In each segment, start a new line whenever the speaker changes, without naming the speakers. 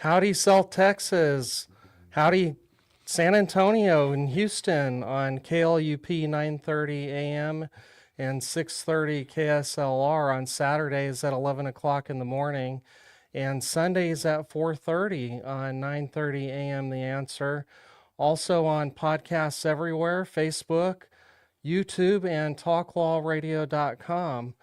Howdy, South Texas. Howdy, San Antonio and Houston on KLUP 9:30 a.m. and 6:30 KSLR on Saturdays at 11 o'clock in the morning and Sundays at 4:30 on 9:30 a.m. The Answer. Also on podcasts everywhere, Facebook, YouTube, and talklawradio.com.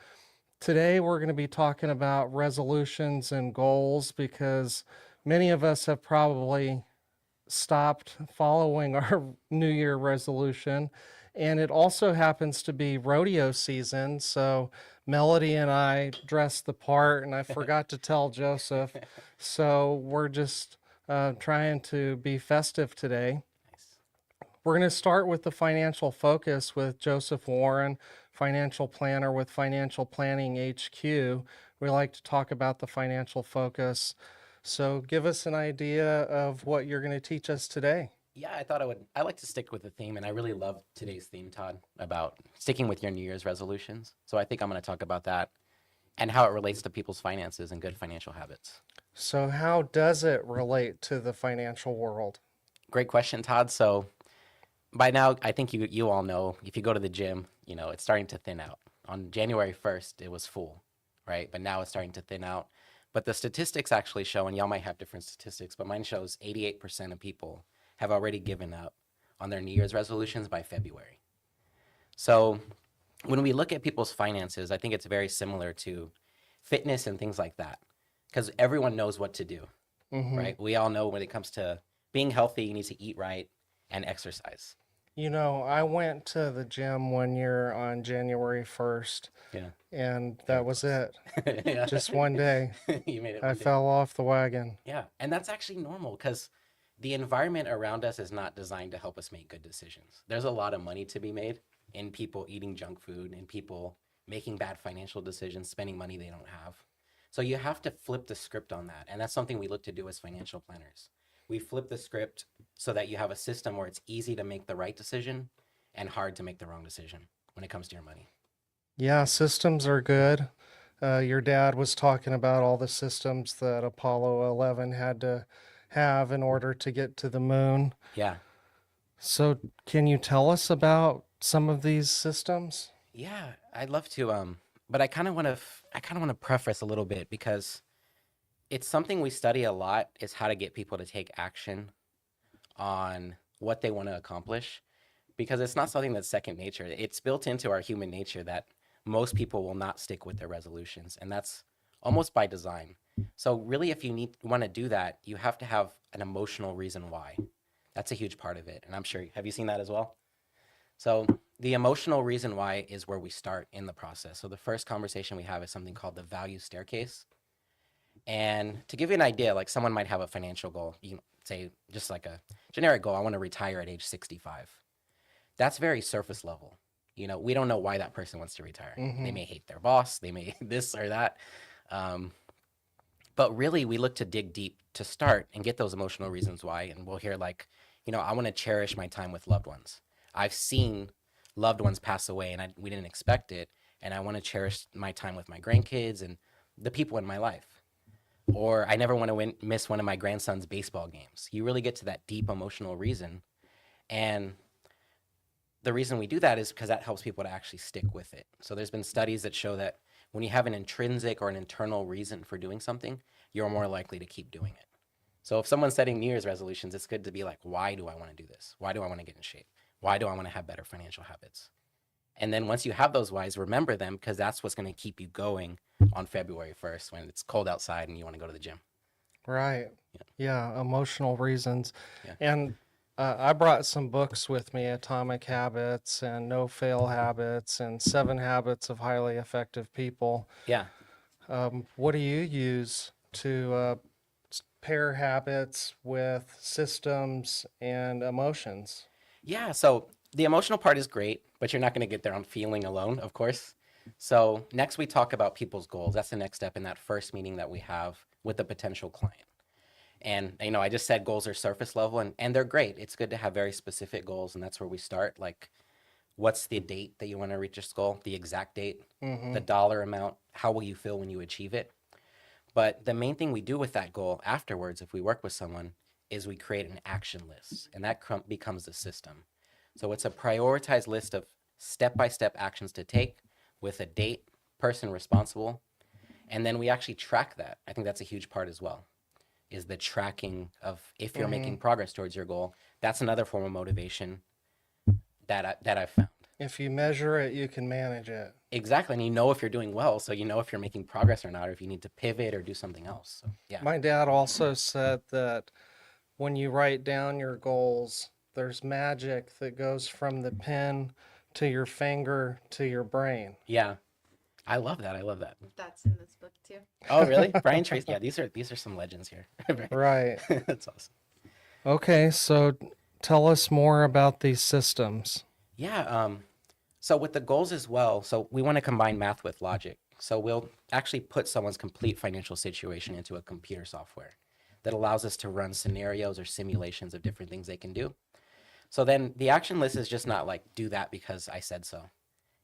Today, we're going to be talking about resolutions and goals because many of us have probably stopped following our New Year resolution. And it also happens to be rodeo season. So Melody and I dressed the part, and I forgot to tell Joseph. So we're just trying to be festive today.
Nice.
We're going to start with the financial focus with Joseph Warren, financial planner with Financial Planning HQ. We like to talk about the financial focus. So give us an idea of what you're going to teach us today.
Yeah, I thought I like to stick with the theme, and I really love today's theme, Todd, about sticking with your New Year's resolutions. So I think I'm going to talk about that and how it relates to people's finances and good financial habits.
So, how does it relate to the financial world?
Great question, Todd. So by now, I think you all know if you go to the gym, it's starting to thin out. On January 1st, it was full, right? But now it's starting to thin out. But the statistics actually show, and y'all might have different statistics, but mine shows 88% of people have already given up on their New Year's resolutions by February. So when we look at people's finances, I think it's very similar to fitness and things like that, because everyone knows what to do, right? We all know when it comes to being healthy, you need to eat right and exercise.
You know, I went to the gym one year on January 1st,
Yeah.
and that was it.
Yeah.
Just one day.
You made it
I
one day.
fell off the wagon.
Yeah. And that's actually normal because the environment around us is not designed to help us make good decisions. There's a lot of money to be made in people eating junk food and people making bad financial decisions, spending money they don't have. So you have to flip the script on that. And that's something we look to do as financial planners. We flip the script so that you have a system where it's easy to make the right decision and hard to make the wrong decision when it comes to your money.
Yeah, systems are good. Your dad was talking about all the systems that Apollo 11 had to have in order to get to the moon.
Yeah.
So, can you tell us about some of these systems?
Yeah, I'd love to. But I kind of want to preface a little bit because it's something we study a lot is how to get people to take action on what they want to accomplish because it's not something that's second nature. It's built into our human nature that most people will not stick with their resolutions, and that's almost by design. So really, if you want to do that, you have to have an emotional reason why. That's a huge part of it, and I'm sure, have you seen that as well? So the emotional reason why is where we start in the process. So the first conversation we have is something called the value staircase. And to give you an idea, like someone might have a financial goal, you can say just like a generic goal, I want to retire at age 65. That's very surface level. We don't know why that person wants to retire. They may hate their boss, they may this or that. But really, we look to dig deep to start and get those emotional reasons why. And we'll hear like, I want to cherish my time with loved ones. I've seen loved ones pass away and we didn't expect it. And I want to cherish my time with my grandkids and the people in my life. Or I never want to miss one of my grandson's baseball games. You really get to that deep emotional reason. And the reason we do that is because that helps people to actually stick with it. So there's been studies that show that when you have an intrinsic or an internal reason for doing something, you're more likely to keep doing it. So if someone's setting New Year's resolutions, it's good to be like, why do I want to do this? Why do I want to get in shape? Why do I want to have better financial habits? And then once you have those whys, remember them because that's what's going to keep you going on February 1st when it's cold outside and you want to go to the gym.
Right. Yeah, emotional reasons.
Yeah.
And I brought some books with me, Atomic Habits and No Fail Habits and 7 Habits of Highly Effective People.
Yeah.
What do you use to pair habits with systems and emotions?
Yeah, so the emotional part is great, but you're not going to get there on feeling alone, of course. So next we talk about people's goals. That's the next step in that first meeting that we have with a potential client. And, I just said goals are surface level and they're great. It's good to have very specific goals. And that's where we start. Like, what's the date that you want to reach this goal? The exact date, the dollar amount, how will you feel when you achieve it? But the main thing we do with that goal afterwards, if we work with someone, is we create an action list, and that becomes the system. So it's a prioritized list of step-by-step actions to take with a date, person responsible, and then we actually track that. I think that's a huge part as well, is the tracking of if you're making progress towards your goal. That's another form of motivation that I've found.
If you measure it, you can manage it.
Exactly, and you know if you're doing well, so you know if you're making progress or not, or if you need to pivot or do something else. So, yeah.
My dad also said that when you write down your goals, there's magic that goes from the pen to your finger to your brain.
Yeah. I love that. I love that.
That's in this book too.
Oh, really? Brian Tracy. Yeah, these are some legends here.
Right.
That's awesome.
Okay, so tell us more about these systems.
Yeah. So with the goals as well, so we want to combine math with logic. So we'll actually put someone's complete financial situation into a computer software that allows us to run scenarios or simulations of different things they can do. So then the action list is just not like do that because I said so.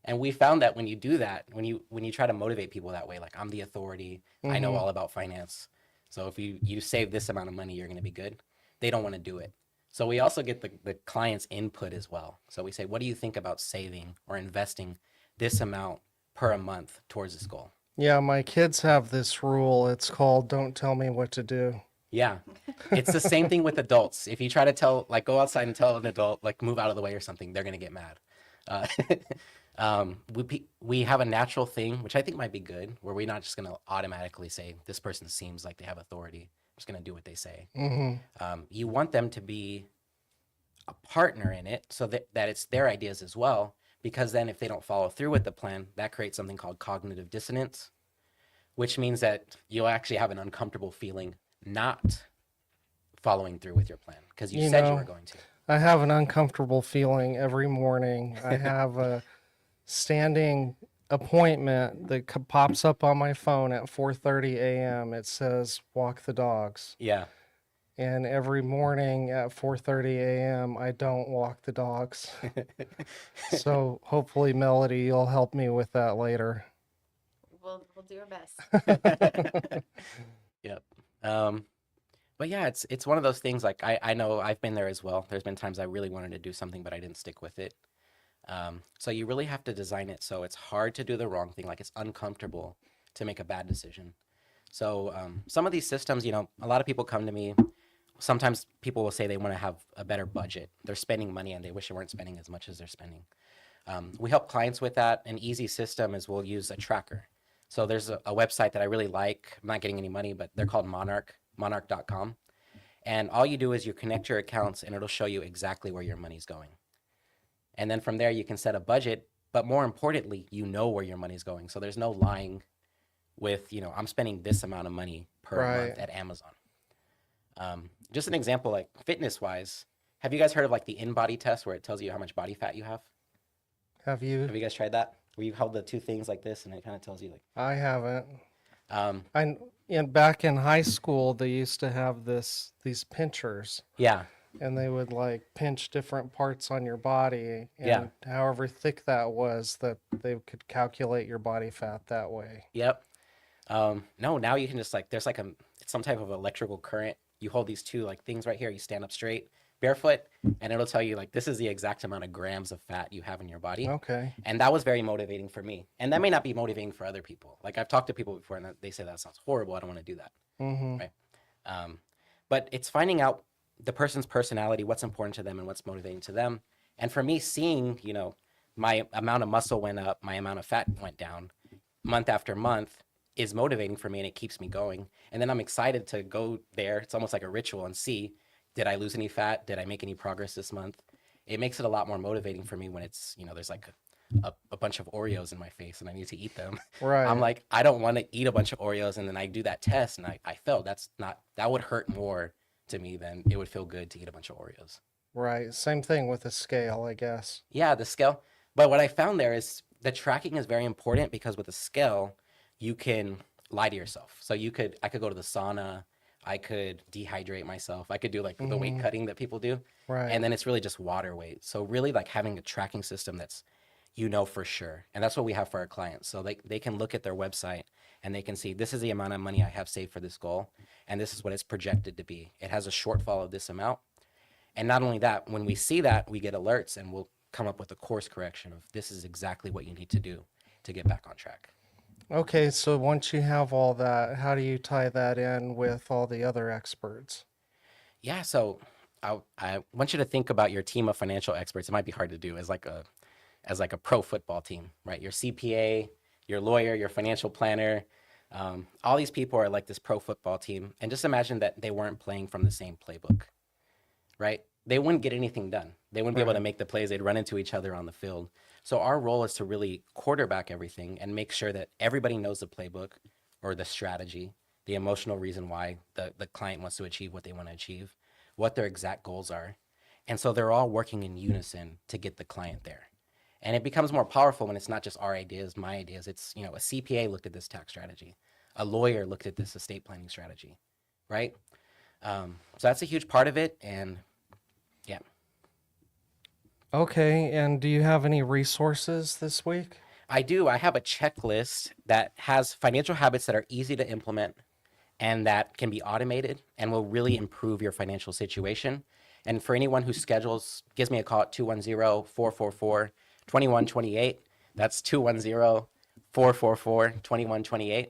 And we found that when you do that, when you try to motivate people that way, like I'm the authority, I know all about finance. So if you save this amount of money, you're going to be good. They don't want to do it. So we also get the client's input as well. So we say, what do you think about saving or investing this amount per month towards this goal?
Yeah, my kids have this rule. It's called "Don't tell me what to do."
Yeah, it's the same thing with adults. If you try to tell, like, go outside and tell an adult, like, move out of the way or something, they're gonna get mad. We have a natural thing, which I think might be good, where we're not just gonna automatically say this person seems like they have authority. I'm just gonna do what they say. You want them to be a partner in it, so that it's their ideas as well. Because then, if they don't follow through with the plan, that creates something called cognitive dissonance, which means that you'll actually have an uncomfortable feeling not following through with your plan because you said you were going to.
I have an uncomfortable feeling every morning. I have a standing appointment that pops up on my phone at 4:30 a.m. It says walk the dogs.
Yeah.
And every morning at 4:30 a.m. I don't walk the dogs. So hopefully, Melody, you'll help me with that later.
We'll do our best.
Yep. But yeah, it's one of those things, like I know I've been there as well. There's been times I really wanted to do something, but I didn't stick with it. So you really have to design it so it's hard to do the wrong thing, like it's uncomfortable to make a bad decision. So some of these systems, a lot of people come to me. Sometimes people will say they want to have a better budget. They're spending money and they wish they weren't spending as much as they're spending. We help clients with that. An easy system is we'll use a tracker. So there's a website that I really like. I'm not getting any money, but they're called monarch.com. And all you do is you connect your accounts and it'll show you exactly where your money's going. And then from there, you can set a budget. But more importantly, you know where your money's going. So there's no lying with, I'm spending this amount of money per month at Amazon. Just an example, like fitness-wise, have you guys heard of like the InBody test where it tells you how much body fat you have?
Have you?
Have you guys tried that? Where you hold the two things like this and it kind of tells you like.
I haven't. Back in high school, they used to have these pinchers.
Yeah.
And they would like pinch different parts on your body, and however thick that was, that they could calculate your body fat that way.
Yep. No, now you can just there's like it's some type of electrical current. You hold these two like things right here. You stand up straight, barefoot, and it'll tell you like this is the exact amount of grams of fat you have in your body.
Okay.
And that was very motivating for me. And that may not be motivating for other people. Like I've talked to people before, and they say that sounds horrible. I don't want to do that. Right. But it's finding out the person's personality, what's important to them, and what's motivating to them. And for me, seeing my amount of muscle went up, my amount of fat went down, month after month, is motivating for me, and it keeps me going. And then I'm excited to go there. It's almost like a ritual and see, did I lose any fat? Did I make any progress this month? It makes it a lot more motivating for me when it's, there's like a bunch of Oreos in my face and I need to eat them.
Right.
I'm like, I don't want to eat a bunch of Oreos and then I do that test and I failed. That would hurt more to me than it would feel good to eat a bunch of Oreos.
Right. Same thing with the scale, I guess.
Yeah, the scale. But what I found there is the tracking is very important because with a scale, you can lie to yourself. So I could go to the sauna, I could dehydrate myself, I could do like the weight cutting that people do.
Right.
And then it's really just water weight. So really like having a tracking system that's you know for sure. And that's what we have for our clients. So they can look at their website and they can see this is the amount of money I have saved for this goal. And this is what it's projected to be. It has a shortfall of this amount. And not only that, when we see that, we get alerts and we'll come up with a course correction of this is exactly what you need to do to get back on track.
Okay, so once you have all that, how do you tie that in with all the other experts?
Yeah, so I want you to think about your team of financial experts. It might be hard to do as like a pro football team, right? Your CPA, your lawyer, your financial planner, all these people are like this pro football team. And just imagine that they weren't playing from the same playbook, right? They wouldn't get anything done. They wouldn't be able to
Right.
make the plays. They'd run into each other on the field. So our role is to really quarterback everything and make sure that everybody knows the playbook or the strategy, the emotional reason why the client wants to achieve what they want to achieve, what their exact goals are. And so they're all working in unison to get the client there. And it becomes more powerful when it's not just our ideas, my ideas. It's, a CPA looked at this tax strategy, a lawyer looked at this estate planning strategy, right? So that's a huge part of it. And yeah,
Okay, and do you have any resources this week?
I do. I have a checklist that has financial habits that are easy to implement and that can be automated and will really improve your financial situation. And for anyone who schedules, gives me a call at 210-444-2128. That's 210-444-2128.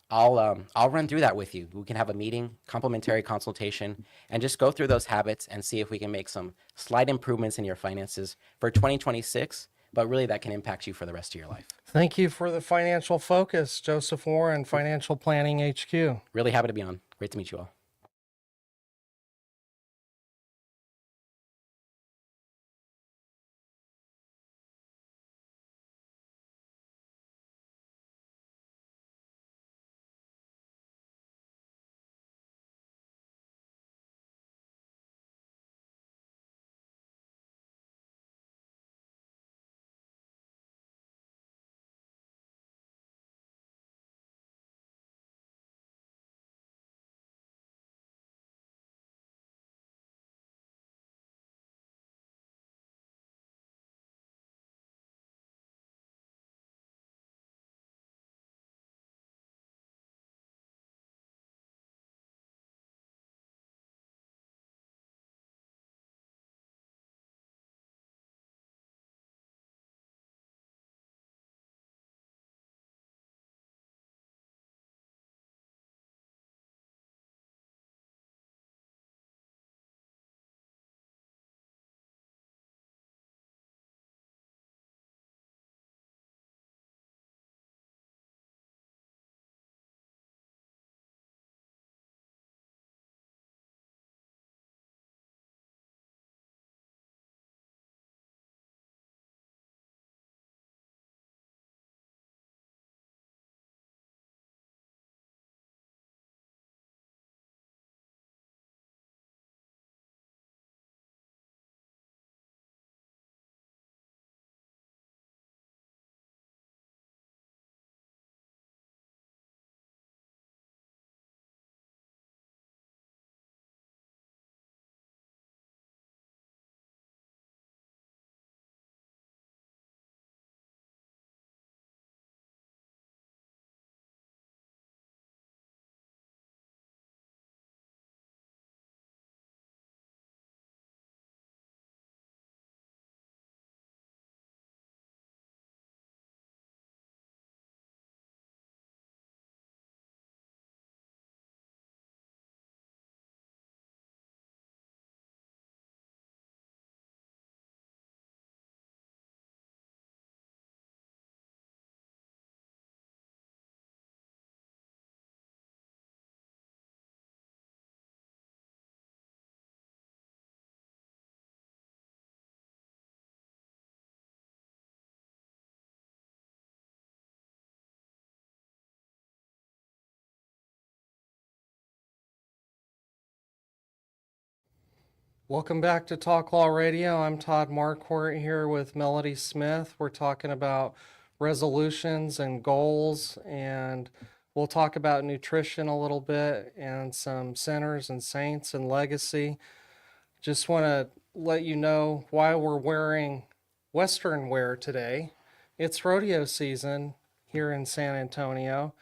I'll run through that with you. We can have a meeting, complimentary consultation, and just go through those habits and see if we can make some slight improvements in your finances for 2026, but really that can impact you for the rest of your life.
Thank you for the financial focus, Joseph Warren, Financial Planning HQ.
Really happy to be on. Great to meet you all.
Welcome back to Talk Law Radio. I'm Todd Marquardt here with Melody Smith. We're talking about resolutions and goals, and we'll talk about nutrition a little bit and some sinners and saints and legacy. Just want to let you know why we're wearing Western wear today. It's rodeo season here in San Antonio,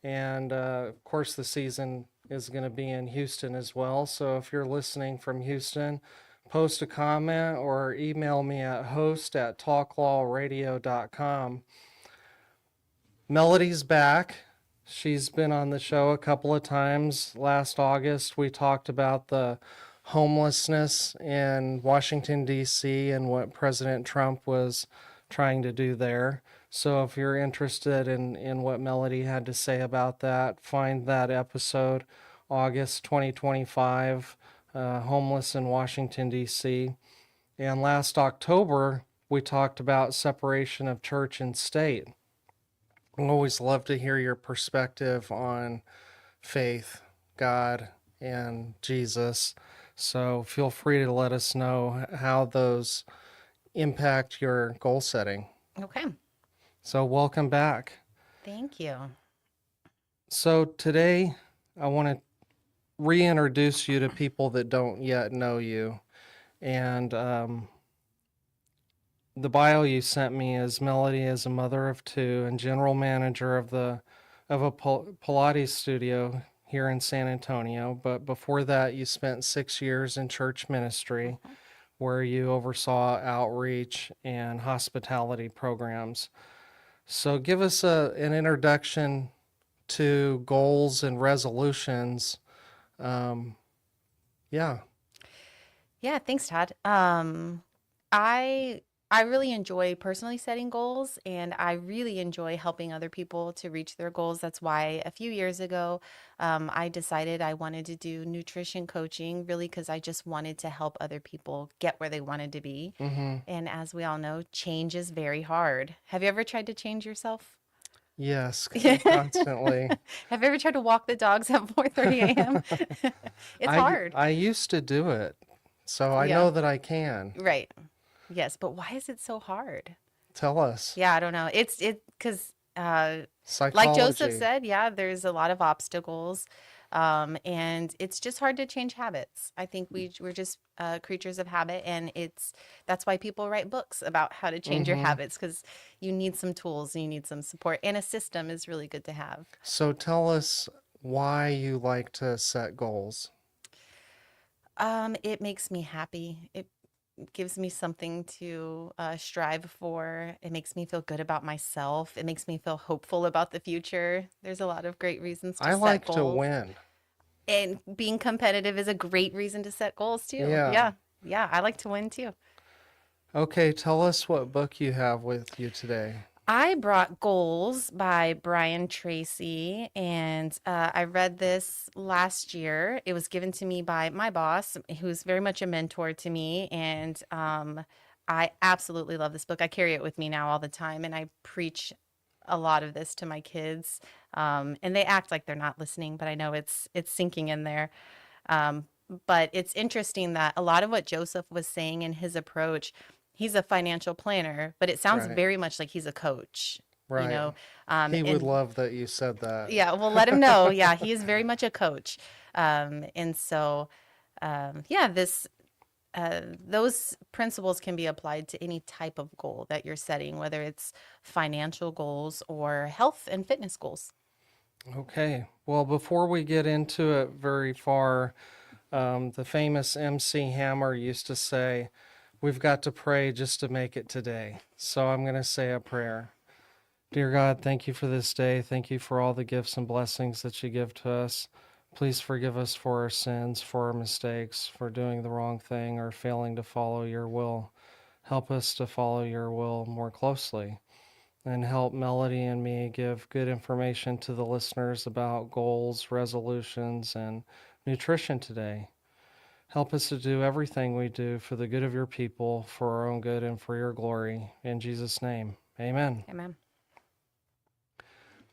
and of course, the season is going to be in Houston as well. So if you're listening from Houston, post a comment or email me at host@talklawradio.com. Melody's back. She's been on the show a couple of times. Last August, we talked about the homelessness in Washington, D.C., and what President Trump was trying to do there. So if you're interested in what Melody had to say about that, find that episode, August 2025, Homeless in Washington, D.C. And last October, we talked about separation of church and state. I always love to hear your perspective on faith, God, and Jesus. So feel free to let us know how those impact your goal setting.
Okay.
So welcome back.
Thank you.
So today I want to reintroduce you to people that don't yet know you. And the bio you sent me is Melody is a mother of two and general manager of a Pilates studio here in San Antonio. But before that, you spent 6 years in church ministry where you oversaw outreach and hospitality programs. So give us an introduction to goals and resolutions. Yeah.
Yeah, thanks, Todd. I really enjoy personally setting goals, and I really enjoy helping other people to reach their goals. That's why a few years ago, I decided I wanted to do nutrition coaching, really because I just wanted to help other people get where they wanted to be.
Mm-hmm.
And as we all know, change is very hard. Have you ever tried to change yourself?
Yes, constantly.
Have you ever tried to walk the dogs at 4:30 a.m.? It's hard.
I used to do it, so I
Yeah.
know that I can.
Right. Yes, but why is it so hard?
Tell us.
Yeah, I don't know. It's because like Joseph
Psychology.
said, yeah, there's a lot of obstacles. And it's just hard to change habits. I think we're just creatures of habit, and that's why people write books about how to change your
Mm-hmm.
habits, because you need some tools and you need some support, and a system is really good to have.
So tell us why you like to set goals.
It makes me happy. It gives me something to strive for. It makes me feel good about myself. It makes me feel hopeful about the future. There's a lot of great reasons to
I
set
like to
goals.
win.
And being competitive is a great reason to set goals too.
Yeah.
Yeah. Yeah. I like to win too.
Okay, tell us what book you have with you today.
I brought Goals by Brian Tracy, and I read this last year. It was given to me by my boss, who's very much a mentor to me, and I absolutely love this book. I carry it with me now all the time, and I preach a lot of this to my kids, and they act like they're not listening, but I know it's sinking in there. Um, but it's interesting that a lot of what Joseph was saying in his approach, he's a financial planner, but it sounds
Right.
very much like he's a coach, you
Right.
know.
He would
And
love that you said that.
yeah, well, let him know. Yeah, he is very much a coach. And so, yeah, those principles can be applied to any type of goal that you're setting, whether it's financial goals or health and fitness goals.
Okay. Well, before we get into it very far, the famous MC Hammer used to say, we've got to pray just to make it today. So I'm going to say a prayer. Dear God, thank you for this day. Thank you for all the gifts and blessings that you give to us. Please forgive us for our sins, for our mistakes, for doing the wrong thing or failing to follow your will. Help us to follow your will more closely. And help Melody and me give good information to the listeners about goals, resolutions, and nutrition today. Help us to do everything we do for the good of your people, for our own good, and for your glory. In Jesus' name, amen.
Amen.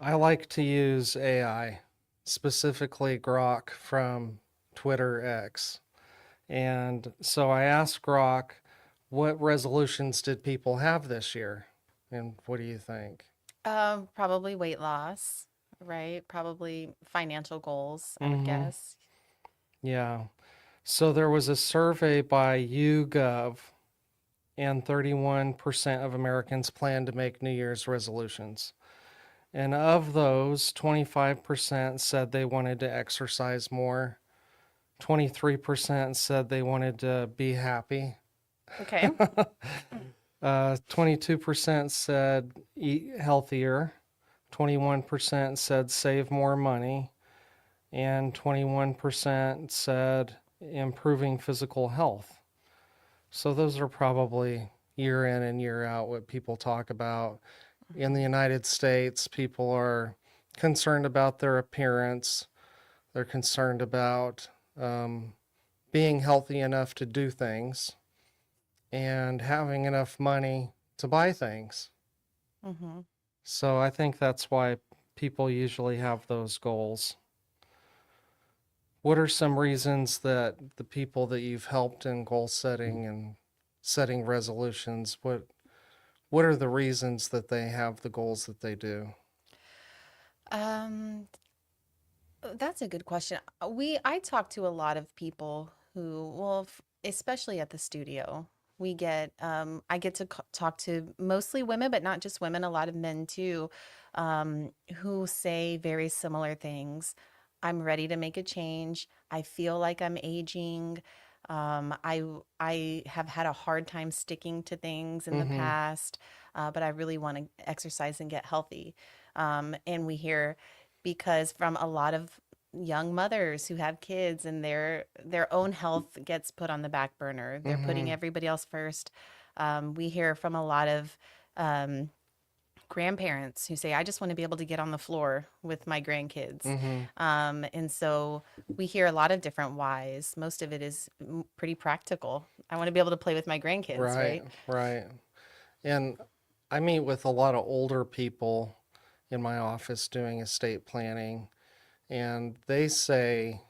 I like to use AI, specifically Grok from Twitter X. And so I asked Grok, what resolutions did people have this year? And what do you think?
Probably weight loss, right? Probably financial goals, I would
Mhm.
guess.
Yeah. So there was a survey by YouGov, and 31% of Americans plan to make New Year's resolutions. And of those, 25% said they wanted to exercise more. 23% said they wanted to be happy.
Okay.
22% said eat healthier. 21% said save more money. And 21% said improving physical health. So those are probably year in and year out what people talk about. In the United States, people are concerned about their appearance. They're concerned about being healthy enough to do things and having enough money to buy things.
Mm-hmm.
So I think that's why people usually have those goals. What are some reasons that the people that you've helped in goal setting and setting resolutions, what are the reasons that they have the goals that they do?
Um, that's a good question. I talk to a lot of people who, well, especially at the studio, I get to talk to mostly women, but not just women, a lot of men too, who say very similar things. I'm ready to make a change. I feel like I'm aging. I have had a hard time sticking to things in the
Mm-hmm.
past, but I really want to exercise and get healthy. And we hear because from a lot of young mothers who have kids and their own health gets put on the back burner. They're putting
Mm-hmm.
everybody else first. We hear from a lot of um, grandparents who say, I just want to be able to get on the floor with my grandkids.
Mm-hmm.
And so we hear a lot of different whys. Most of it is pretty practical. I want to be able to play with my grandkids,
Right,
right?
right. And I meet with a lot of older people in my office doing estate planning, and they say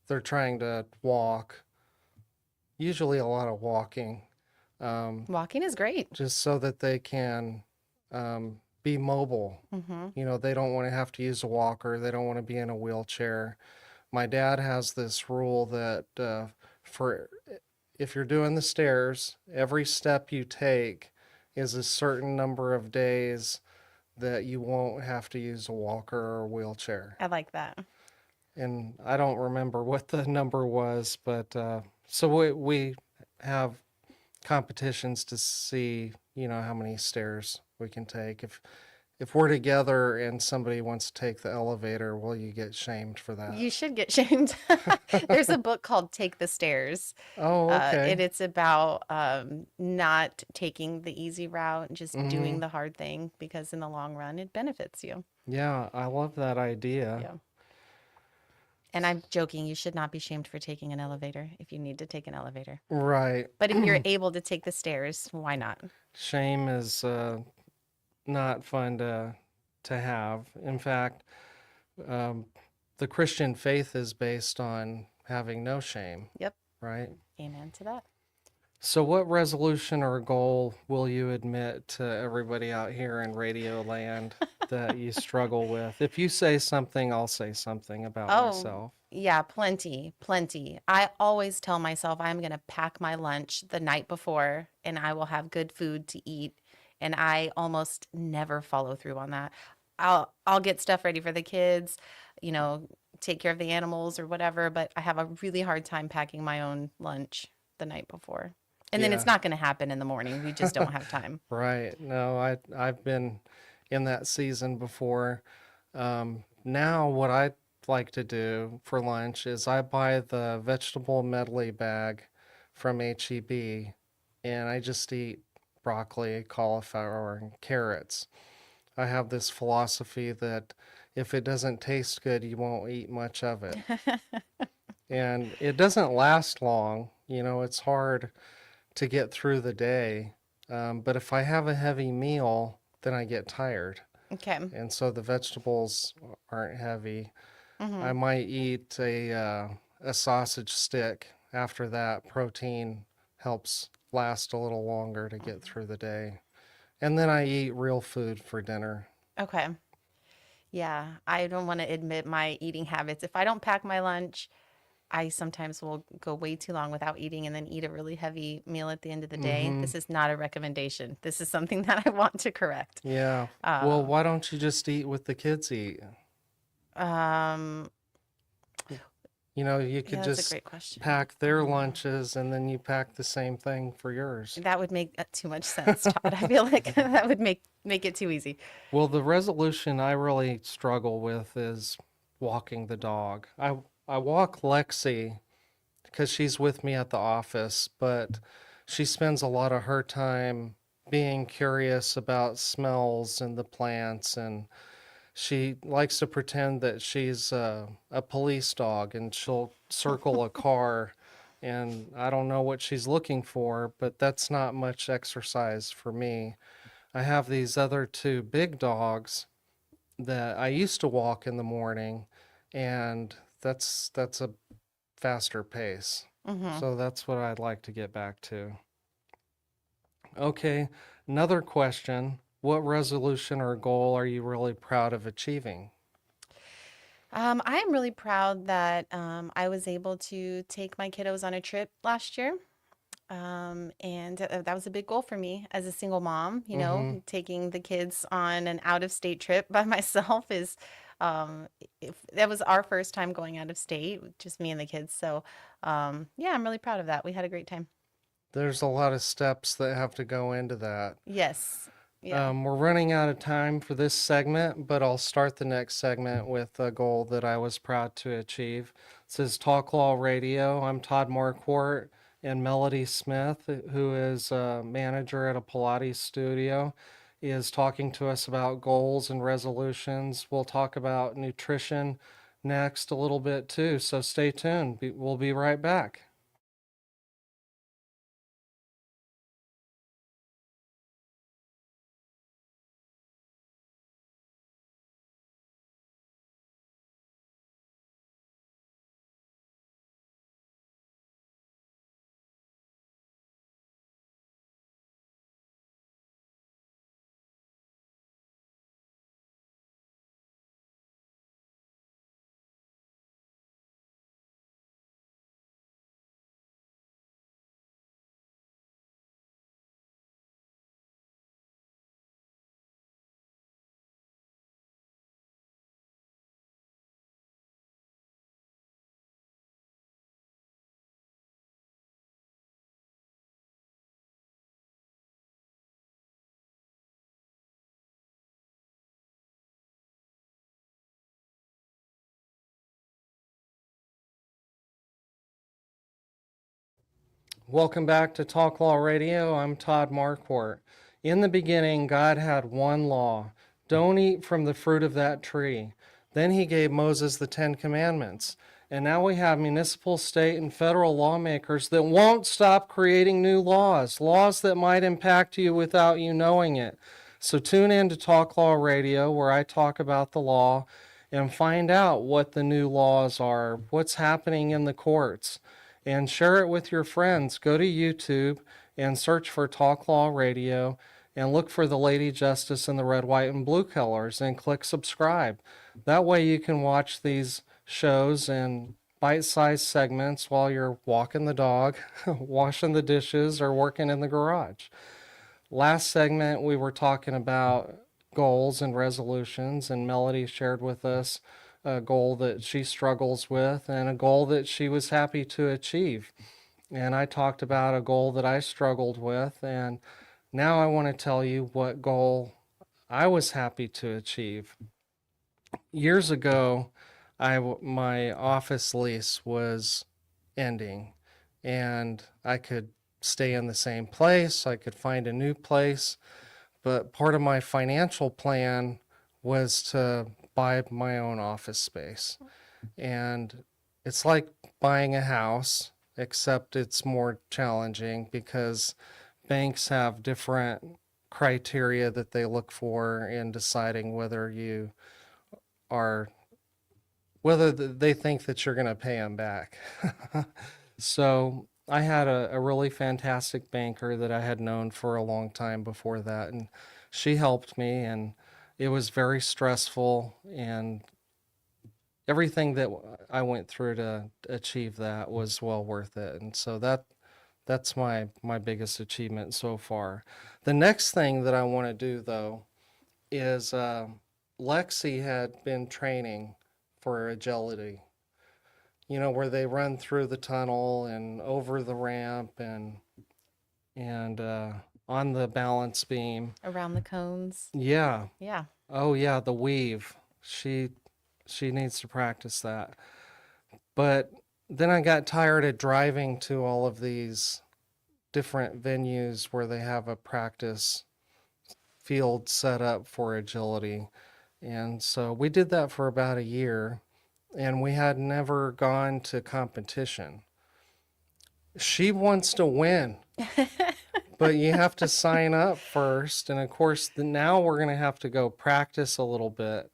they're trying to walk, usually a lot of walking, um,
Walking is great.
just so that they can be mobile.
Mm-hmm.
You know, they don't want to have to use a walker, they don't want to be in a wheelchair. My dad has this rule that for if you're doing the stairs, every step you take is a certain number of days that you won't have to use a walker or a wheelchair.
I like that.
And I don't remember what the number was, but so we have competitions to see, you know, how many stairs we can take. If we're together and somebody wants to take the elevator, will you get shamed for that?
You should get shamed. There's a book called Take the Stairs.
Oh,
And
okay.
it's about not taking the easy route and just
Mm-hmm.
doing the hard thing because in the long run, it benefits you.
Yeah, I love that idea.
Yeah. And I'm joking, you should not be shamed for taking an elevator if you need to take an elevator.
Right.
But if you're able to take the stairs, why not?
Shame is not fun to have. In fact, um, the Christian faith is based on having no shame,
Yep.
right?
Amen to that.
So, what resolution or goal will you admit to everybody out here in Radio Land that you struggle with? If you say something, I'll say something about
Oh,
myself.
yeah, plenty, plenty. I always tell myself I'm going to pack my lunch the night before and I will have good food to eat. And I almost never follow through on that. I'll get stuff ready for the kids, you know, take care of the animals or whatever, but I have a really hard time packing my own lunch the night before. And then it's
Yeah,
not going to happen in the morning. We just don't have time.
right. No, I've been in that season before. Now, what I like to do for lunch is I buy the vegetable medley bag from HEB and I just eat broccoli, cauliflower, and carrots. I have this philosophy that if it doesn't taste good, you won't eat much of it. And it doesn't last long. You know, it's hard to get through the day. But if I have a heavy meal, then I get tired.
Okay.
And so the vegetables aren't heavy. I
Hmm.
might eat a sausage stick after that. Protein helps last a little longer to get through the day. And then I eat real food for dinner.
Okay. Yeah, I don't want to admit my eating habits. If I don't pack my lunch, I sometimes will go way too long without eating and then eat a really heavy meal at the end of the day.
Mm-hmm.
This is not a recommendation. This is something that I want to correct.
Yeah. Well, why don't you just eat what the kids eat?
Um,
You know, you
yeah,
could
that's a
just
great question.
pack their lunches and then you pack the same thing for yours.
That would make too much sense, Todd. I feel like that would make it too easy.
Well, the resolution I really struggle with is walking the dog. I walk Lexi because she's with me at the office, but she spends a lot of her time being curious about smells and the plants, and she likes to pretend that she's a police dog and she'll circle a car. And I don't know what she's looking for, but that's not much exercise for me. I have these other two big dogs that I used to walk in the morning, and that's a faster pace.
Hmm.
So that's what I'd like to get back to. Okay, another question. What resolution or goal are you really proud of achieving?
I'm really proud that I was able to take my kiddos on a trip last year. And that was a big goal for me as a single mom.
Mm-hmm.
Taking the kids on an out of state trip by myself is, if that was our first time going out of state, just me and the kids. So, yeah, I'm really proud of that. We had a great time.
There's a lot of steps that have to go into that.
Yes. Yeah.
We're running out of time for this segment, but I'll start the next segment with a goal that I was proud to achieve. This is Talk Law Radio. I'm Todd Marquardt, and Melody Smith, who is a manager at a Pilates studio, is talking to us about goals and resolutions. We'll talk about nutrition next a little bit too, so stay tuned. We'll be right back. Welcome back to Talk Law Radio. I'm Todd Marquardt. In the beginning, God had one law: don't eat from the fruit of that tree. Then he gave Moses the Ten Commandments. And now we have municipal, state, and federal lawmakers that won't stop creating new laws, laws that might impact you without you knowing it. So tune in to Talk Law Radio, where I talk about the law and find out what the new laws are, what's happening in the courts, and share it with your friends. Go to YouTube and search for Talk Law Radio and look for the Lady Justice in the red, white, and blue colors and click subscribe. That way you can watch these shows in bite-sized segments while you're walking the dog, washing the dishes, or working in the garage. Last segment, we were talking about goals and resolutions, and Melody shared with us a goal that she struggles with and a goal that she was happy to achieve. And I talked about a goal that I struggled with, and now I want to tell you what goal I was happy to achieve. Years ago, my office lease was ending, and I could stay in the same place, I could find a new place, but part of my financial plan was to buy my own office space. And it's like buying a house, except it's more challenging because banks have different criteria that they look for in deciding whether you are, whether they think that you're going to pay them back. So I had a really fantastic banker that I had known for a long time before that, and she helped me, and it was very stressful, and everything that I went through to achieve that was well worth it. And so that's my biggest achievement so far. The next thing that I want to do though is Lexi had been training for agility. You know, where they run through the tunnel and over the ramp and on the balance beam.
Around the cones.
Yeah.
Yeah.
Oh yeah, the weave. She needs to practice that. But then I got tired of driving to all of these different venues where they have a practice field set up for agility. And so we did that for about a year, and we had never gone to competition. She wants to win, but you have to sign up first. And of course, now we're going to have to go practice a little bit,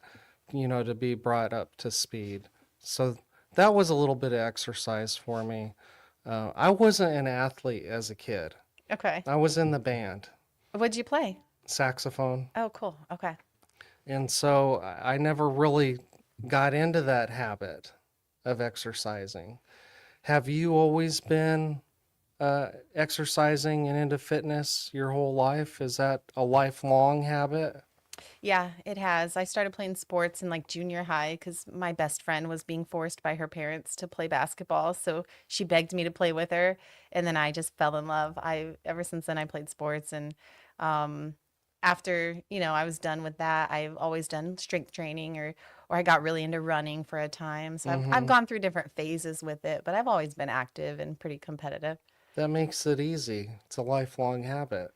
to be brought up to speed. So that was a little bit of exercise for me. I wasn't an athlete as a kid.
Okay.
I was in the band,
What'd you play?
saxophone.
Oh, cool. Okay.
And so I never really got into that habit of exercising. Have you always been exercising and into fitness your whole life? Is that a lifelong habit?
Yeah, it has. I started playing sports in like junior high because my best friend was being forced by her parents to play basketball. So she begged me to play with her, and then I just fell in love. Ever since then I played sports, and um, after I was done with that, I've always done strength training or I got really into running for a time. So I've
Mm-hmm.
gone through different phases with it, but I've always been active and pretty competitive.
That makes it easy. It's a lifelong habit.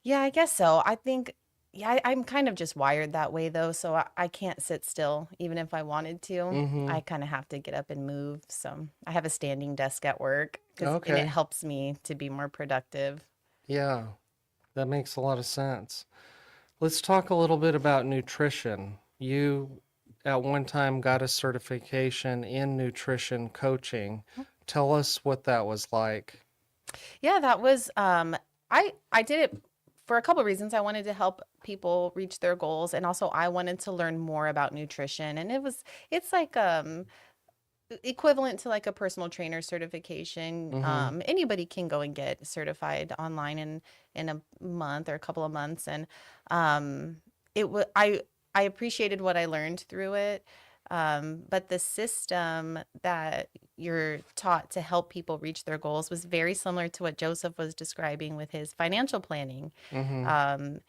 Yeah, I guess so. I think, yeah, I'm kind of just wired that way though, so I can't sit still even if I wanted to.
Mm-hmm.
I kind of have to get up and move. So I have a standing desk at work and it
Okay.
helps me to be more productive.
Yeah, that makes a lot of sense. Let's talk a little bit about nutrition. You, at one time, got a certification in nutrition coaching. Tell us what that was like.
Yeah, that was I did it for a couple reasons. I wanted to help people reach their goals, and also I wanted to learn more about nutrition. And it's like equivalent to like a personal trainer certification.
Mm-hmm.
Anybody can go and get certified online in a month or a couple of months, and um, I appreciated what I learned through it. But the system that you're taught to help people reach their goals was very similar to what Joseph was describing with his financial planning.
Mm-hmm.
Um,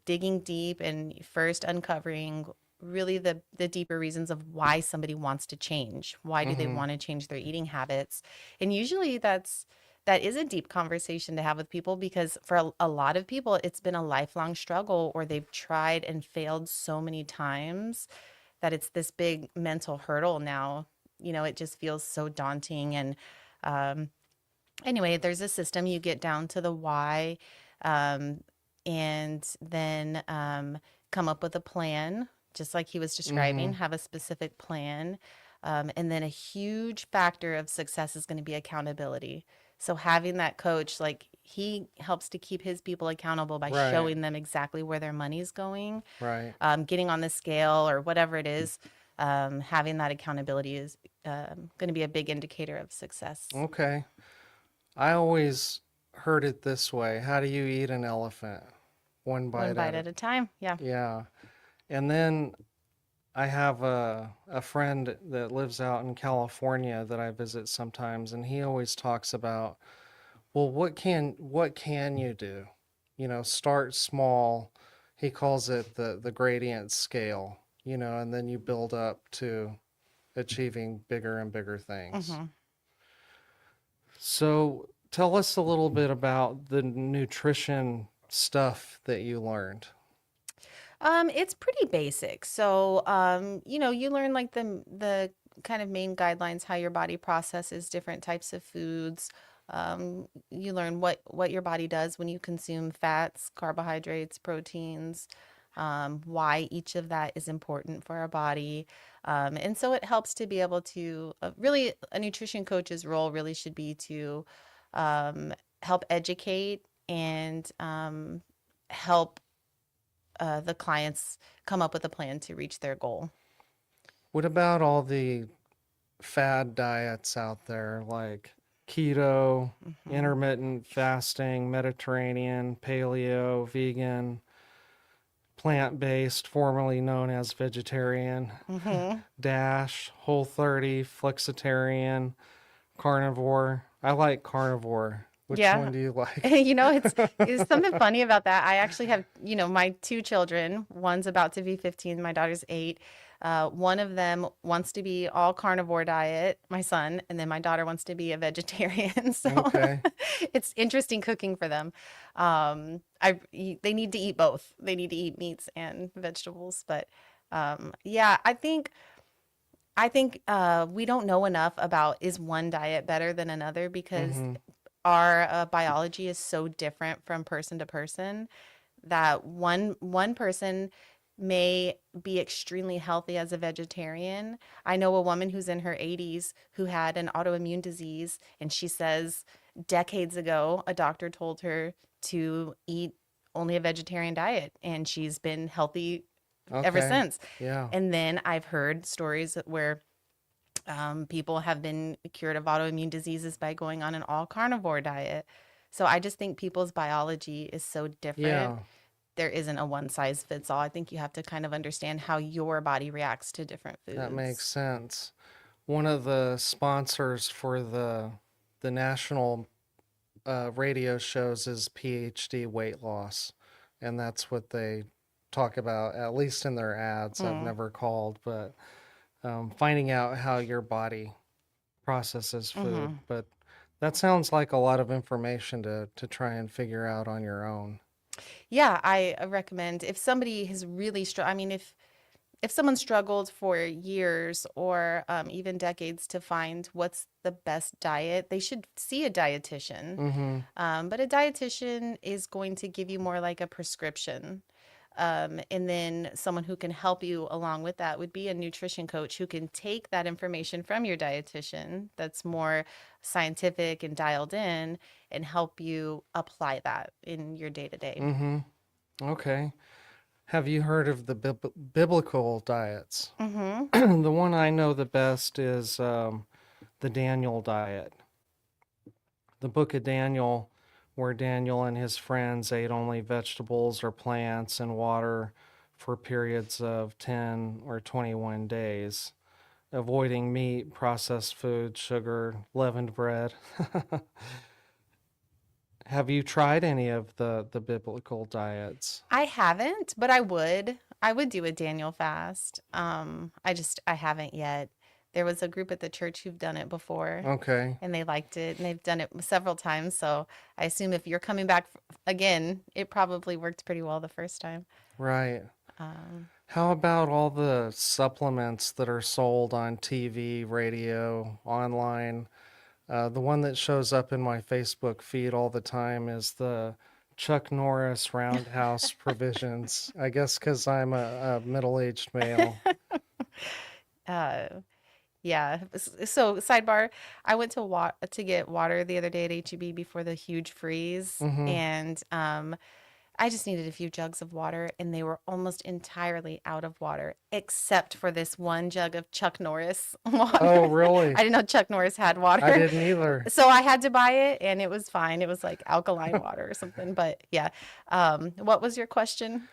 digging deep and first uncovering really the deeper reasons of why somebody wants to change. Why do they
Mm-hmm.
want to change their eating habits? And usually that is a deep conversation to have with people because for a lot of people it's been a lifelong struggle or they've tried and failed so many times that it's this big mental hurdle now. It just feels so daunting and um anyway, there's a system. You get down to the why, um, and then come up with a plan, just like he was
Mm-hmm.
describing, have a specific plan. And then a huge factor of success is going to be accountability. So having that coach, like he helps to keep his people accountable by
Right.
showing them exactly where their money's going,
Right.
getting on the scale or whatever it is. Having that accountability is going to be a big indicator of success.
Okay. I always heard it this way. How do you eat an elephant? One
One
bite
bite
at a.
at a time. Yeah.
Yeah. And then I have a friend that lives out in California that I visit sometimes, and he always talks about, well, what can you do? Start small. He calls it the gradient scale, and then you build up to achieving bigger and bigger things.
hmm
So tell us a little bit about the nutrition stuff that you learned.
It's pretty basic. So, you learn like the kind of main guidelines, how your body processes different types of foods. You learn what your body does when you consume fats, carbohydrates, proteins, why each of that is important for our body. And so it helps to be able to really a nutrition coach's role really should be to help educate and help the clients come up with a plan to reach their goal.
What about all the fad diets out there like keto,
Hmm.
intermittent fasting, Mediterranean, paleo, vegan, plant-based, formerly known as vegetarian,
Hmm.
dash, whole 30, flexitarian, carnivore? I like carnivore. Which
Yeah.
one do you like?
It's something funny about that. I actually have, my two children. One's about to be 15, my daughter's 8. One of them wants to be all carnivore diet, my son, and then my daughter wants to be a vegetarian. So
Okay.
it's interesting cooking for them. They need to eat both. They need to eat meats and vegetables, but yeah, I think we don't know enough about is one diet better than another because
Mm-hmm.
our biology is so different from person to person that one person may be extremely healthy as a vegetarian. I know a woman who's in her 80s who had an autoimmune disease, and she says decades ago a doctor told her to eat only a vegetarian diet, and she's been healthy ever
Okay.
since.
Yeah.
And then I've heard stories where people have been cured of autoimmune diseases by going on an all carnivore diet. So I just think people's biology is so different.
Yeah.
There isn't a one size fits all. I think you have to kind of understand how your body reacts to different
That makes
foods.
sense. One of the sponsors for the national radio shows is PhD weight loss, and that's what they talk about, at least in their ads. I've
Mm.
never called, but finding out how your body processes food.
Hmm.
But that sounds like a lot of information to try and figure out on your own.
Yeah, I recommend if somebody has really I mean, if someone struggled for years or even decades to find what's the best diet, they should see a dietitian.
Mm-hmm.
But a dietitian is going to give you more like a prescription. And then someone who can help you along with that would be a nutrition coach who can take that information from your dietitian that's more scientific and dialed in and help you apply that in your day to day.
Mm-hmm. Okay. Have you heard of the biblical diets?
Mm-hmm.
The one I know the best is the Daniel diet. The book of Daniel, where Daniel and his friends ate only vegetables or plants and water for periods of 10 or 21 days, avoiding meat, processed food, sugar, leavened bread. Have you tried any of the biblical diets?
I haven't, but I would. I would do a Daniel fast. I haven't yet. There was a group at the church who've done it before
Okay,
and they liked it and they've done it several times. So I assume if you're coming back again, it probably worked pretty well the first time.
right.
Um,
How about all the supplements that are sold on TV, radio, online? The one that shows up in my Facebook feed all the time is the Chuck Norris Roundhouse Provisions. I guess because I'm a middle-aged male.
uh, yeah. So sidebar, I went to get water the other day at HEB before the huge freeze,
Mm-hmm.
and I just needed a few jugs of water, and they were almost entirely out of water, except for this one jug of Chuck Norris water.
Oh,
I
really?
didn't know Chuck Norris had
I
water.
didn't either.
So I had to buy it, and it was fine. It was like alkaline water or something. But yeah, what was your question?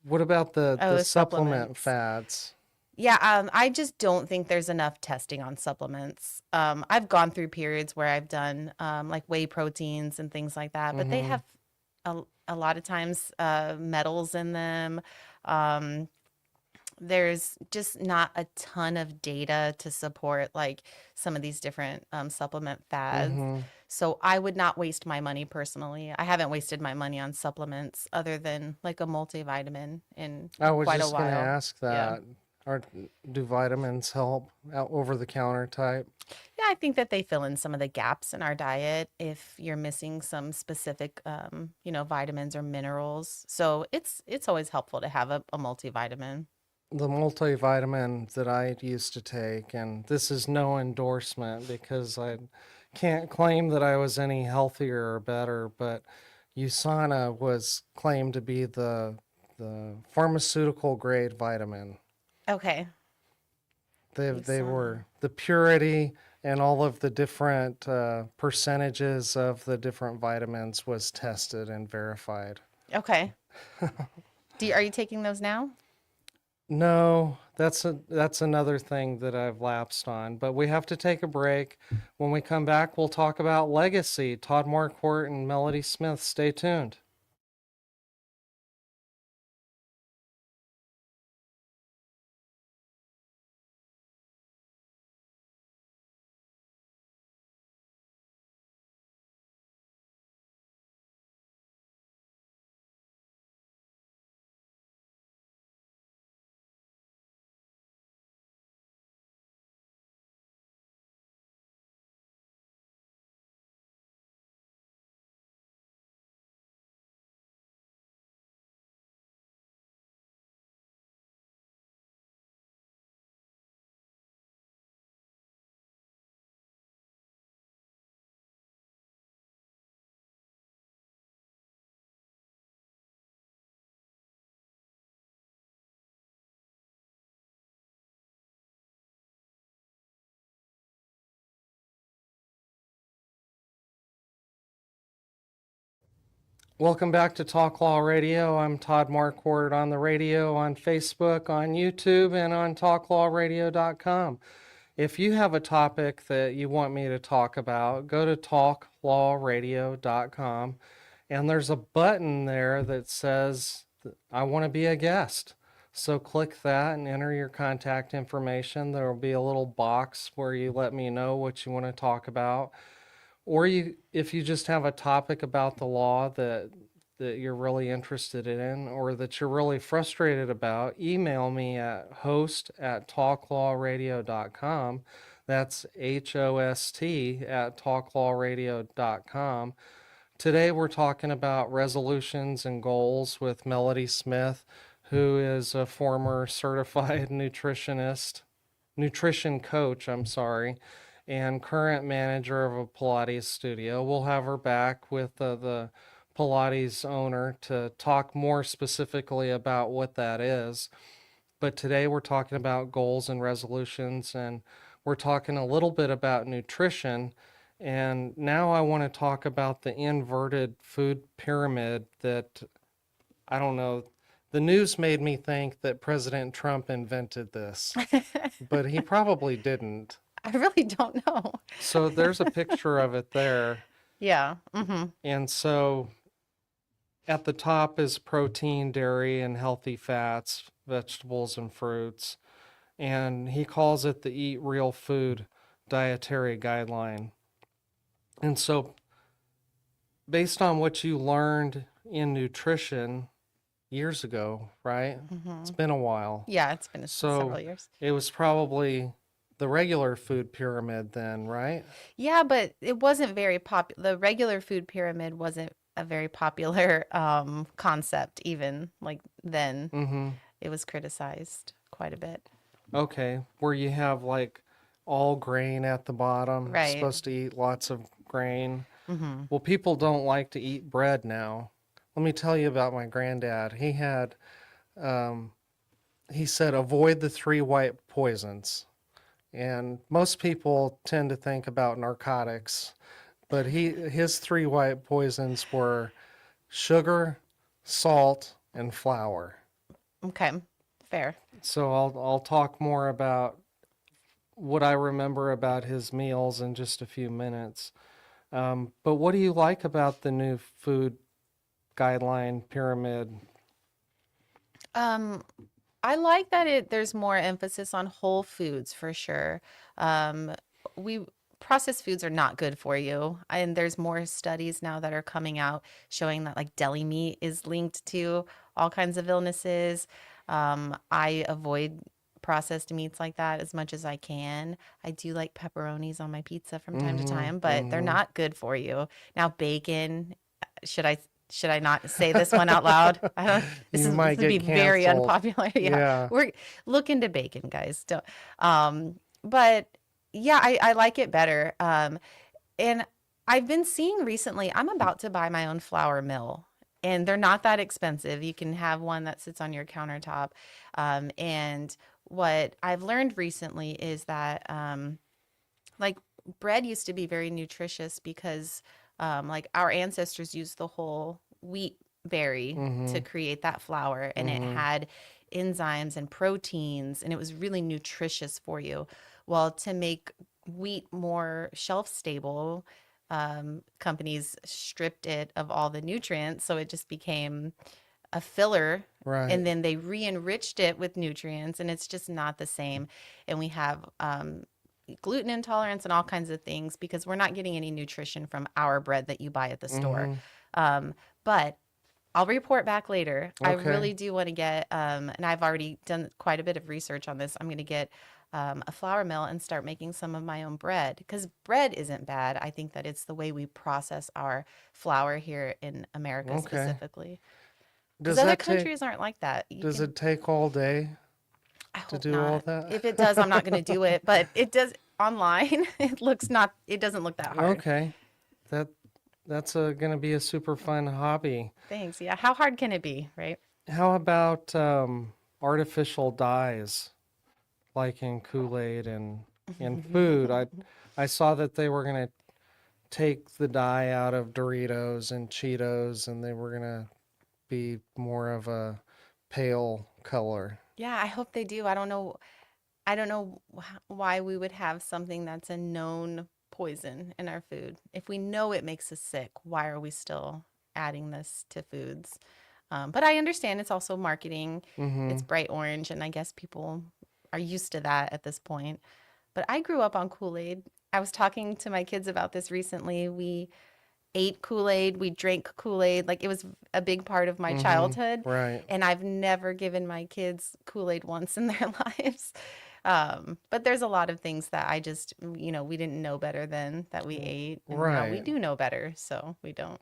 What about
Oh,
the
the
supplement
supplements.
fads?
Yeah, I just don't think there's enough testing on supplements. I've gone through periods where I've done like whey proteins and things like that, but they
Mm-hmm.
have a lot of times metals in them. Um, there's just not a ton of data to support like some of these different supplement fads.
Mm-hmm.
So I would not waste my money personally. I haven't wasted my money on supplements other than like a multivitamin in
I was
quite a
just gonna
while.
ask
Yeah.
that. Are, do vitamins help out over the counter type?
Yeah, I think that they fill in some of the gaps in our diet if you're missing some specific, vitamins or minerals. So it's always helpful to have a multivitamin.
The multivitamin that I used to take, and this is no endorsement because I can't claim that I was any healthier or better, but USANA was claimed to be the pharmaceutical grade vitamin.
Okay.
They
saw.
were the purity and all of the different percentages of the different vitamins was tested and verified.
Okay. Are you taking those now?
No, that's another thing that I've lapsed on. But we have to take a break. When we come back, we'll talk about legacy. Todd Marquardt and Melody Smith. Stay tuned. Welcome back to Talk Law Radio. I'm Todd Marquardt on the radio, on Facebook, on YouTube, and on talklawradio.com. If you have a topic that you want me to talk about, go to talklawradio.com, and there's a button there that says, I want to be a guest. So click that and enter your contact information. There will be a little box where you let me know what you want to talk about. Or if you just have a topic about the law that you're really interested in or that you're really frustrated about, email me at host@talklawradio.com. That's HOST@talklawradio.com. Today we're talking about resolutions and goals with Melody Smith, who is a former certified nutrition coach, and current manager of a Pilates studio. We'll have her back with the Pilates owner to talk more specifically about what that is. But today we're talking about goals and resolutions, and we're talking a little bit about nutrition. And now I want to talk about the inverted food pyramid that, I don't know, the news made me think that President Trump invented this, but he probably didn't.
I really don't know.
So there's a picture of it there.
Yeah. Mm-hmm.
And so at the top is protein, dairy, and healthy fats, vegetables, and fruits. And he calls it the Eat Real Food dietary guideline. And so, based on what you learned in nutrition years ago, right?
Mm-hmm.
It's been a while.
Yeah, it's been several
So
years.
it was probably the regular food pyramid then, right?
Yeah, but it wasn't very popular. The regular food pyramid wasn't a very popular concept even like then.
Mm-hmm.
It was criticized quite a bit.
Okay, where you have like all grain at the bottom,
Right.
supposed to eat lots of grain.
Mm-hmm.
Well, people don't like to eat bread now. Let me tell you about my granddad. He said, avoid the 3 white poisons. And most people tend to think about narcotics, but his 3 white poisons were sugar, salt, and flour.
Okay, fair.
So I'll talk more about what I remember about his meals in just a few minutes. But what do you like about the new food guideline pyramid?
I like that there's more emphasis on whole foods for sure. Processed foods are not good for you, and there's more studies now that are coming out showing that like deli meat is linked to all kinds of illnesses. I avoid processed meats like that as much as I can. I do like pepperonis on my pizza from time to time, but they're not good for you. Now, bacon, should I not say this one out loud? I don't. This
might
would be
get
very
canceled.
unpopular.
Yeah.
We're look into bacon, guys. Don't. But yeah, I like it better. And I've been seeing recently. I'm about to buy my own flour mill, and they're not that expensive. You can have one that sits on your countertop, and what I've learned recently is that like bread used to be very nutritious because like our ancestors used the whole wheat berry
Mm-hmm.
to create that flour, and it
Mm-hmm.
had enzymes and proteins, and it was really nutritious for you. Well, to make wheat more shelf stable, companies stripped it of all the nutrients, so it just became a filler,
Right.
and then they re-enriched it with nutrients, and it's just not the same. And we have gluten intolerance and all kinds of things because we're not getting any nutrition from our bread that you buy at the store.
Mm-hmm.
But I'll report back later. I
Okay.
really do want to get, and I've already done quite a bit of research on this. I'm going to get a flour mill and start making some of my own bread, because bread isn't bad. I think that it's the way we process our flour here in America
Okay.
specifically, because
Does
other
that take
countries aren't like that. You
does
can,
it take all day
I
to
hope
do all
not.
that?
If it does, I'm not going to do it, but it does online. It doesn't look that hard.
Okay. That that's gonna be a super fun hobby.
Thanks. Yeah. How hard can it be, right?
How about artificial dyes like in Kool-Aid and in food? I saw that they were gonna take the dye out of Doritos and Cheetos and they were gonna be more of a pale color.
Yeah, I hope they do. I don't know why we would have something that's a known poison in our food. If we know it makes us sick, why are we still adding this to foods? But I understand it's also marketing.
Mm-hmm.
It's bright orange, and I guess people are used to that at this point. But I grew up on Kool-Aid. I was talking to my kids about this recently. We ate Kool-Aid, we drank Kool-Aid. Like, it was a big part of my
Mm-hmm.
childhood,
Right.
and I've never given my kids Kool-Aid once in their lives. But there's a lot of things that I just, we didn't know better then that we ate, and now we
Right.
do know better, so we don't.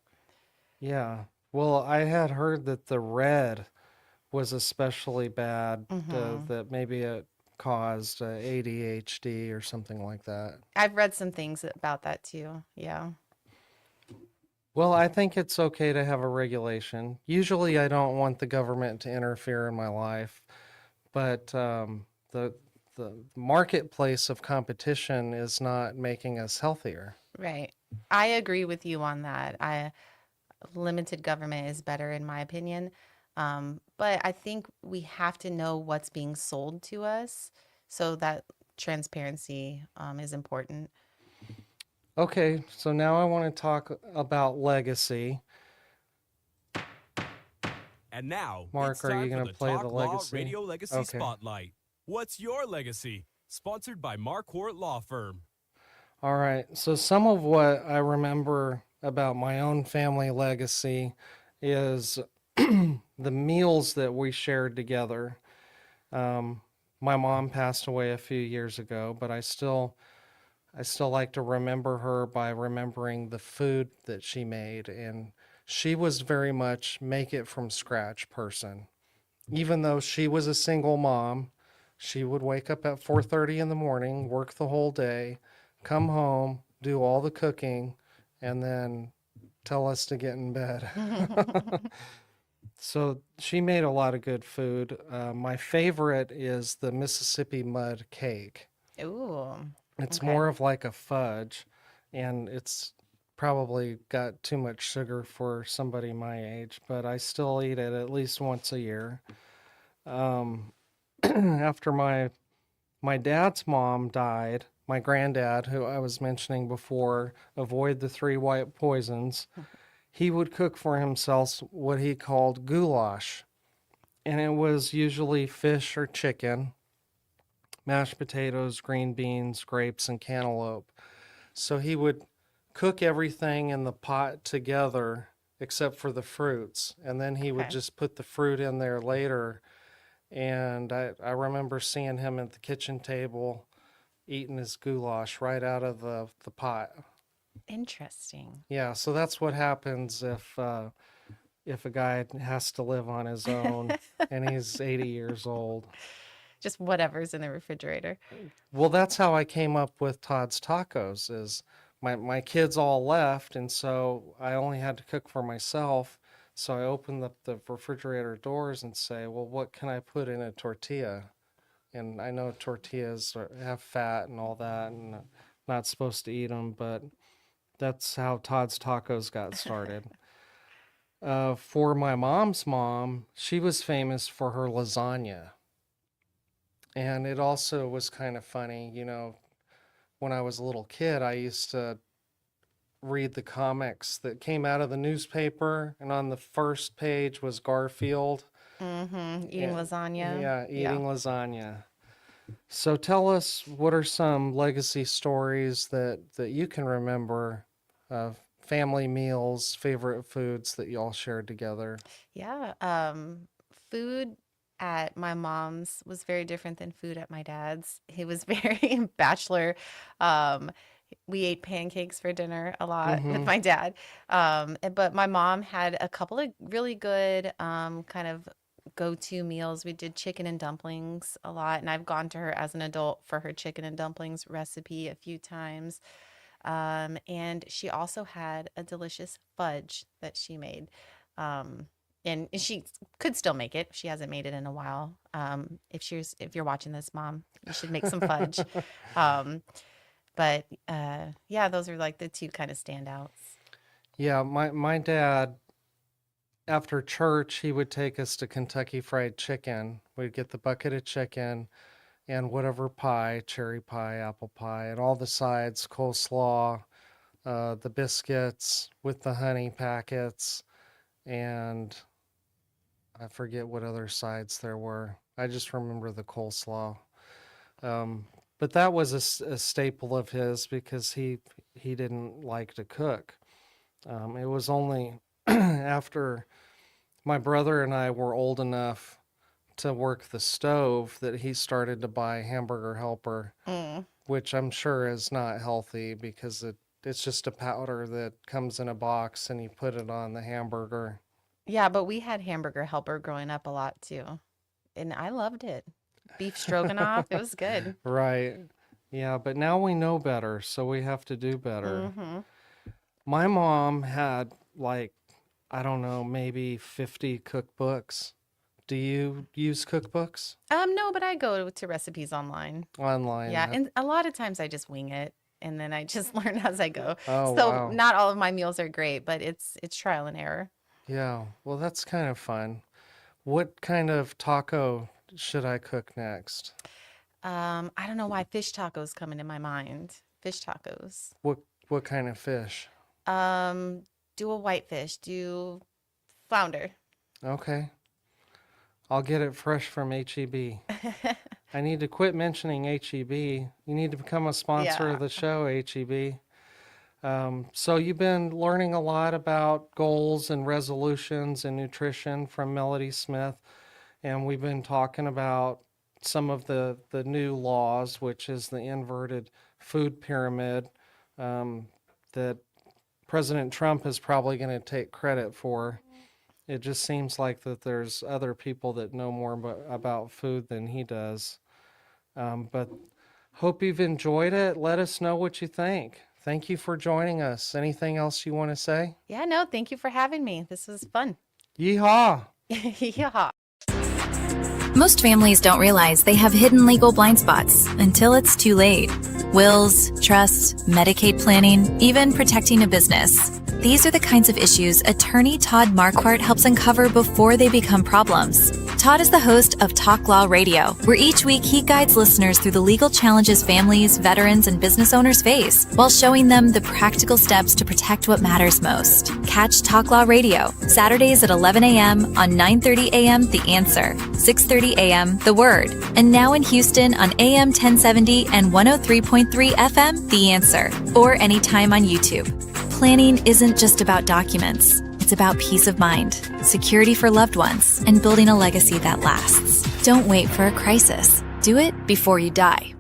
Yeah. Well, I had heard that the red was especially bad,
Hmm.
that maybe it caused ADHD or something like that.
I've read some things about that too. Yeah.
Well, I think it's okay to have a regulation. Usually, I don't want the government to interfere in my life, but the marketplace of competition is not making us healthier.
Right. I agree with you on that. Limited government is better in my opinion. But I think we have to know what's being sold to us, so that transparency is important.
Okay, so now I want to talk about legacy.
And now
Mark,
it's
are
time
you
for
going
the
to play the
Talk Law
legacy?
Radio Legacy
Okay.
Spotlight. What's your legacy? Sponsored by Marquardt Law Firm.
All right. So some of what I remember about my own family legacy is the meals that we shared together. Um, my mom passed away a few years ago, but I still like to remember her by remembering the food that she made, and she was very much make it from scratch person. Even though she was a single mom, she would wake up at 4:30 in the morning, work the whole day, come home, do all the cooking, and then tell us to get in bed. So she made a lot of good food. My favorite is the Mississippi mud cake.
Ooh,
It's
okay.
more of like a fudge, and it's probably got too much sugar for somebody my age, but I still eat it at least once a year. Um, after my dad's mom died, my granddad, who I was mentioning before, avoid the three white poisons, he would cook for himself what he called goulash, and it was usually fish or chicken, mashed potatoes, green beans, grapes, and cantaloupe. So he would cook everything in the pot together except for the fruits, and then he would
Okay.
just put the fruit in there later. And I remember seeing him at the kitchen table eating his goulash right out of the pot.
Interesting.
Yeah, so that's what happens if a guy has to live on his own and he's 80 years old.
Just whatever's in the refrigerator.
Well, that's how I came up with Todd's Tacos is my kids all left and so I only had to cook for myself. So I opened up the refrigerator doors and say, "Well, what can I put in a tortilla?" And I know tortillas have fat and all that, and not supposed to eat them, but that's how Todd's Tacos got started. For my mom's mom, she was famous for her lasagna. And it also was kind of funny, when I was a little kid, I used to read the comics that came out of the newspaper, and on the first page was Garfield.
Eating lasagna.
Yeah, eating lasagna. So tell us, what are some legacy stories that you can remember of family meals, favorite foods that y'all shared together?
Yeah. Food at my mom's was very different than food at my dad's. He was very bachelor. We ate pancakes for dinner a lot with my dad. But my mom had a couple of really good kind of go-to meals. We did chicken and dumplings a lot, and I've gone to her as an adult for her chicken and dumplings recipe a few times. And she also had a delicious fudge that she made. And she could still make it. She hasn't made it in a while. If you're watching this, Mom, you should make some fudge. But yeah, those are like the two kind of standouts.
Yeah, my dad, after church, he would take us to Kentucky Fried Chicken. We'd get the bucket of chicken and whatever pie, cherry pie, apple pie, and all the sides, coleslaw, the biscuits with the honey packets, and I forget what other sides there were. I just remember the coleslaw. But that was a staple of his because he didn't like to cook. It was only after my brother and I were old enough to work the stove that he started to buy Hamburger Helper, which I'm sure is not healthy because it's just a powder that comes in a box and you put it on the hamburger.
Yeah, but we had Hamburger Helper growing up a lot too. And I loved it. Beef stroganoff, it was good.
Right. Yeah, but now we know better, so we have to do better. My mom had I don't know, maybe 50 cookbooks. Do you use cookbooks?
No, but I go to recipes online.
Online?
Yeah, and a lot of times I just wing it and then I just learn as I go.
Oh,
So
wow.
not all of my meals are great, but it's trial and error.
Yeah, well, that's kind of fun. What kind of taco should I cook next?
I don't know why fish tacos come into my mind. Fish tacos.
What kind of fish?
Do a whitefish. Do flounder.
Okay. I'll get it fresh from HEB. I need to quit mentioning HEB. You need to become a sponsor of the show, HEB. So you've been learning a lot about goals and resolutions and nutrition from Melody Smith, and we've been talking about some of the new laws, which is the inverted food pyramid that President Trump is probably going to take credit for. It just seems like that there's other people that know more about food than he does. But hope you've enjoyed it. Let us know what you think. Thank you for joining us. Anything else you want to say?
Yeah, no, thank you for having me. This was fun.
Yeehaw!
Yeah.
Most families don't realize they have hidden legal blind spots until it's too late. Wills, trusts, Medicaid planning, even protecting a business. These are the kinds of issues attorney Todd Marquardt helps uncover before they become problems. Todd is the host of Talk Law Radio, where each week he guides listeners through the legal challenges families, veterans, and business owners face, while showing them the practical steps to protect what matters most. Catch Talk Law Radio, Saturdays at 11 a.m. on 9:30 a.m. The Answer, 6:30 a.m. The Word, and now in Houston on AM 1070 and 103.3 FM The Answer, or anytime on YouTube. Planning isn't just about documents. It's about peace of mind, security for loved ones, and building a legacy that lasts. Don't wait for a crisis. Do it before you die.